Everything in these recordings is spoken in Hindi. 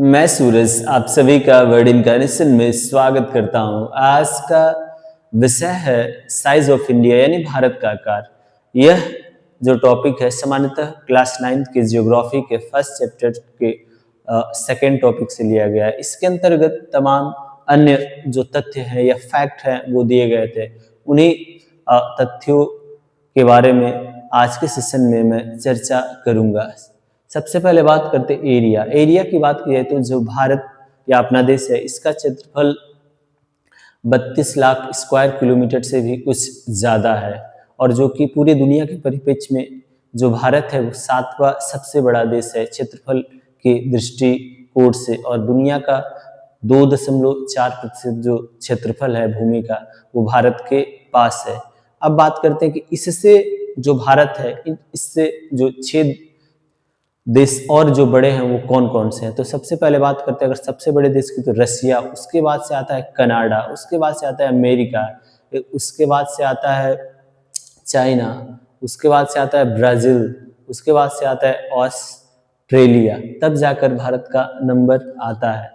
मैं सूरज आप सभी का वर्ड इनकार्नेशन में स्वागत करता हूं। आज का विषय है साइज ऑफ इंडिया यानी भारत का आकार। यह जो टॉपिक है सामान्यतः क्लास 9 के जियोग्राफी के फर्स्ट चैप्टर के सेकेंड टॉपिक से लिया गया है। इसके अंतर्गत तमाम अन्य जो तथ्य हैं या फैक्ट हैं वो दिए गए थे। उन्हीं तथ्यों के बारे में आज के सेशन में मैं चर्चा करूंगा। सबसे पहले बात करते एरिया। एरिया की बात की जाए तो जो भारत या अपना देश है इसका क्षेत्रफल 32 लाख स्क्वायर किलोमीटर से भी कुछ ज़्यादा है, और जो कि पूरी दुनिया के परिप्रेक्ष्य में जो भारत है वो 7वां सबसे बड़ा देश है क्षेत्रफल की दृष्टिकोण से, और दुनिया का 2.4% जो क्षेत्रफल है भूमि का वो भारत के पास है। अब बात करते हैं कि इससे जो भारत है इससे जो 6 देश और जो बड़े हैं वो कौन कौन से हैं। तो सबसे पहले बात करते हैं अगर सबसे बड़े देश की तो रसिया, उसके बाद से आता है कनाडा, उसके बाद से आता है अमेरिका, उसके बाद से आता है चाइना, उसके बाद से आता है ब्राजील, उसके बाद से आता है ऑस्ट्रेलिया, तब जाकर भारत का नंबर आता है।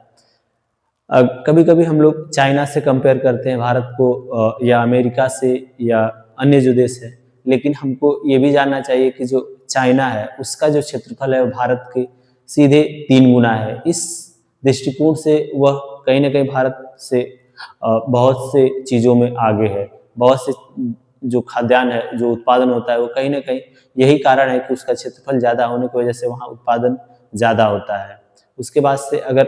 कभी कभी हम लोग चाइना से कंपेयर करते हैं भारत को या अमेरिका से या अन्य जो देश है, लेकिन हमको ये भी जानना चाहिए कि जो चाइना है उसका जो क्षेत्रफल है वो भारत के सीधे 3 गुना है। इस दृष्टिकोण से वह कहीं ना कहीं भारत से बहुत से चीज़ों में आगे है। बहुत से जो खाद्यान्न है जो उत्पादन होता है वो कहीं ना कहीं यही कारण है कि उसका क्षेत्रफल ज़्यादा होने की वजह से वहाँ उत्पादन ज़्यादा होता है। उसके बाद से अगर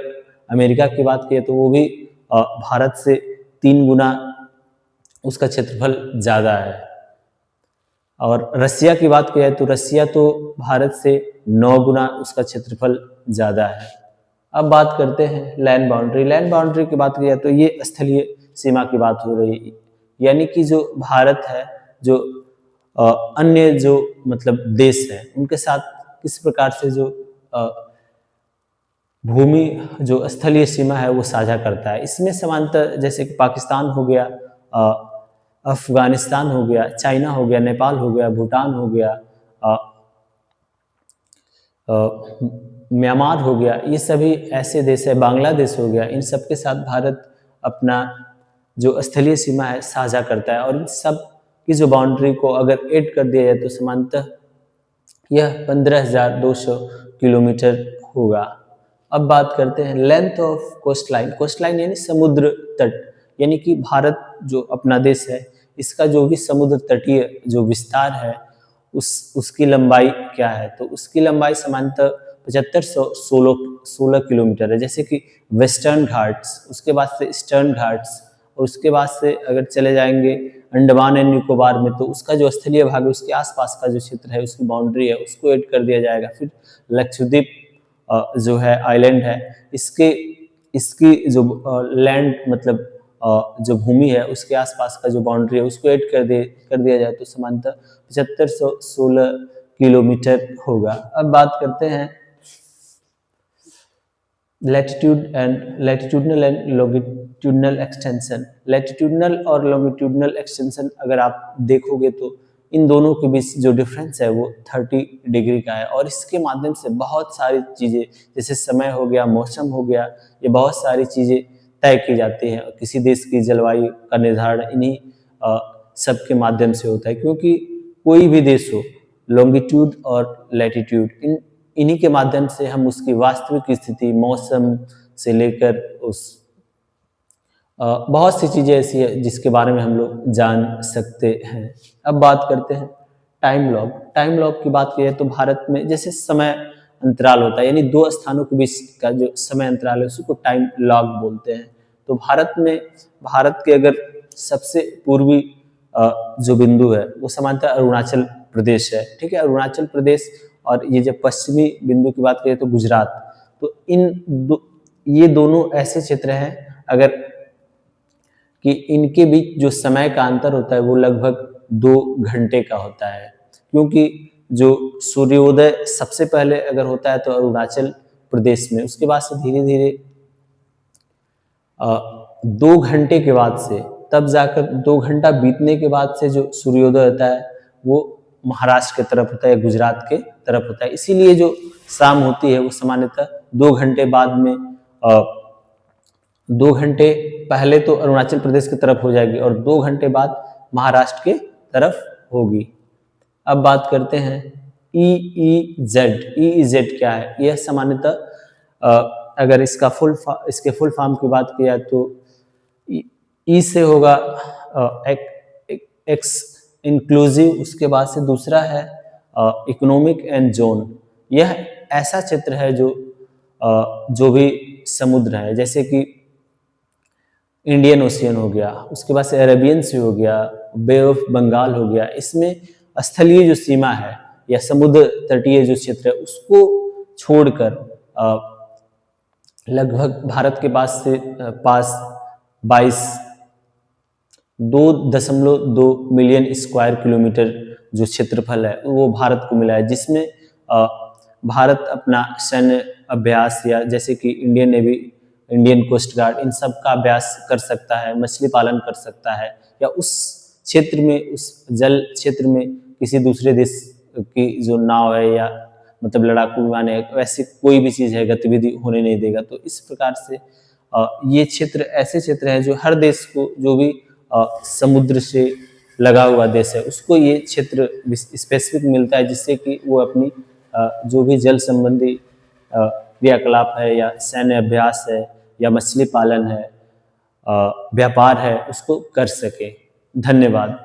अमेरिका की बात की तो वो भी भारत से 3 गुना उसका क्षेत्रफल ज़्यादा है। और रसिया की बात की जाए तो रसिया तो भारत से 9 गुना उसका क्षेत्रफल ज़्यादा है। अब बात करते हैं लैंड बाउंड्री। लैंड बाउंड्री की बात की जाए तो ये स्थलीय सीमा की बात हो रही है, यानी कि जो भारत है जो अन्य जो मतलब देश है उनके साथ किस प्रकार से जो भूमि जो स्थलीय सीमा है वो साझा करता है। इसमें समांतर जैसे कि पाकिस्तान हो गया, अफगानिस्तान हो गया, चाइना हो गया, नेपाल हो गया, भूटान हो गया, म्यांमार हो गया, ये सभी ऐसे देश है, बांग्लादेश हो गया, इन सब के साथ भारत अपना जो स्थलीय सीमा है साझा करता है। और इन सब की जो बाउंड्री को अगर ऐड कर दिया जाए तो समांतर यह 15,200 किलोमीटर होगा। अब बात करते हैं length of coast line. Coast line यानी समुद्र तट, यानी कि भारत जो अपना देश है इसका जो भी समुद्र तटीय जो विस्तार है उसकी लंबाई क्या है, तो उसकी लंबाई सामान्यतः 7516 किलोमीटर है। जैसे कि वेस्टर्न घाट्स, उसके बाद से ईस्टर्न घाट्स, और उसके बाद से अगर चले जाएंगे अंडमान एंड निकोबार में तो उसका जो स्थलीय भाग है उसके आसपास का जो क्षेत्र है उसकी बाउंड्री है उसको ऐड कर दिया जाएगा। फिर लक्षद्वीप जो है आइलैंड है इसकी जो लैंड मतलब जो भूमि है उसके आसपास का जो बाउंड्री है उसको ऐड कर दिया जाए तो समांतर 7516 किलोमीटर होगा। अब बात करते हैं latitudinal and longitudinal extension. Latitudinal और लॉन्गिट्यूडनल एक्सटेंशन अगर आप देखोगे तो इन दोनों के बीच जो डिफरेंस है वो 30 डिग्री का है, और इसके माध्यम से बहुत सारी चीज़ें जैसे समय हो गया, मौसम हो गया, ये बहुत सारी चीज़ें तय की जाती हैं। किसी देश की जलवायु का निर्धारण इन्हीं सब के माध्यम से होता है, क्योंकि कोई भी देश हो लॉन्गिट्यूड और लैटिट्यूड इन्हीं के माध्यम से हम उसकी वास्तविक स्थिति, मौसम से लेकर उस बहुत सी चीज़ें ऐसी है जिसके बारे में हम लोग जान सकते हैं। अब बात करते हैं टाइम लॉग। टाइम लॉग की बात की जाए तो भारत में जैसे समय अंतराल होता है, यानी 2 स्थानों के बीच का जो समय अंतराल है उसी को टाइम लॉग बोलते हैं। तो भारत के अगर सबसे पूर्वी जो बिंदु है वो सामान्यतः अरुणाचल प्रदेश है, ठीक है, अरुणाचल प्रदेश। और ये जब पश्चिमी बिंदु की बात करें तो गुजरात। तो ये दोनों ऐसे क्षेत्र हैं अगर कि इनके बीच जो समय का अंतर होता है वो लगभग 2 घंटे का होता है, क्योंकि जो सूर्योदय सबसे पहले अगर होता है तो अरुणाचल प्रदेश में, उसके बाद से धीरे धीरे 2 घंटे के बाद से तब जाकर 2 घंटा बीतने के बाद से जो सूर्योदय होता है वो महाराष्ट्र की तरफ होता है, गुजरात के तरफ होता है। इसीलिए जो शाम होती है वो सामान्यतः 2 घंटे बाद में 2 घंटे पहले तो अरुणाचल प्रदेश की तरफ हो जाएगी और 2 घंटे बाद महाराष्ट्र के तरफ होगी। अब बात करते हैं EEZ। EEZ क्या है? यह सामान्यतः अगर इसके फुल फॉर्म की बात की जाए तो ई से होगा एक्स इंक्लूसिव, उसके बाद से दूसरा है इकोनॉमिक एंड जोन। यह ऐसा क्षेत्र है जो भी समुद्र है, जैसे कि इंडियन ओशियन हो गया, उसके बाद से अरेबियन सी हो गया, बे ऑफ बंगाल हो गया। इसमें स्थलीय जो सीमा है या समुद्र तटीय जो क्षेत्र है उसको छोड़कर लगभग भारत के पास 2.2 मिलियन स्क्वायर किलोमीटर जो क्षेत्रफल है वो भारत को मिला है, जिसमें भारत अपना सैन्य अभ्यास या जैसे कि Indian navy, Indian coast guard, इन सब का अभ्यास कर सकता है, मछली पालन कर सकता है, या उस क्षेत्र में, उस जल क्षेत्र में किसी दूसरे देश की जो नाव है या मतलब लड़ाकू विमान है, वैसी कोई भी चीज़ है गतिविधि होने नहीं देगा। तो इस प्रकार से ये क्षेत्र ऐसे क्षेत्र है जो हर देश को, जो भी समुद्र से लगा हुआ देश है उसको ये क्षेत्र स्पेसिफिक मिलता है, जिससे कि वो अपनी जो भी जल संबंधी क्रियाकलाप है या सैन्य अभ्यास है या मछली पालन है, व्यापार है, उसको कर सके। धन्यवाद।